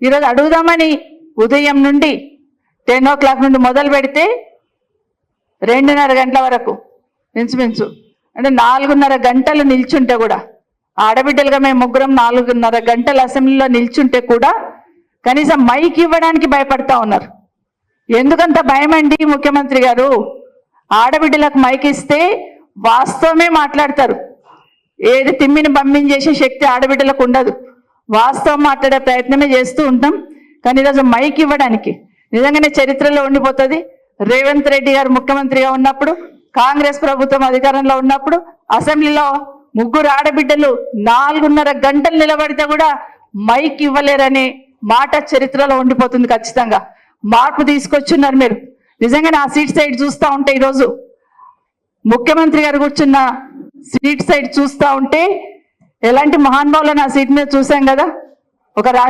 ఈరోజు అడుగుదామని ఉదయం నుండి 10 o'clock నుండి మొదలు పెడితే 2:30 గంటల వరకు మించుమించు అంటే 4:30 గంటలు నిల్చుంటే కూడా ఆడబిడ్డలుగా మేము ముగ్గురం 4:30 గంటలు అసెంబ్లీలో నిల్చుంటే కూడా కనీసం మైక్ ఇవ్వడానికి భయపడతా ఉన్నారు. ఎందుకంత భయం అండి ముఖ్యమంత్రి గారు? ఆడబిడ్డలకు మైక్ ఇస్తే వాస్తవమే మాట్లాడతారు. ఏది తిమ్మిని చేసే శక్తి ఆడబిడ్డలకు ఉండదు. వాస్తవం మాట్లాడే ప్రయత్నమే చేస్తూ ఉంటాం. కానీ ఈరోజు మైక్ ఇవ్వడానికి నిజంగానే చరిత్రలో ఉండిపోతుంది. రేవంత్ రెడ్డి గారు ముఖ్యమంత్రిగా ఉన్నప్పుడు, కాంగ్రెస్ ప్రభుత్వం అధికారంలో ఉన్నప్పుడు అసెంబ్లీలో ముగ్గురు ఆడబిడ్డలు 4:30 గంటలు నిలబడితే కూడా మైక్ ఇవ్వలేరనే మాట చరిత్రలో ఉండిపోతుంది. ఖచ్చితంగా మార్పు తీసుకొచ్చున్నారు మీరు. నిజంగానే ఆ సీట్ సైడ్ చూస్తూ ఉంటే ఈరోజు ముఖ్యమంత్రి గారు కూర్చున్న సీట్ సైడ్ చూస్తూ ఉంటే ఎలాంటి మహానుభావులను ఆ సీట్ మీద చూసాం కదా. ఒక రాశి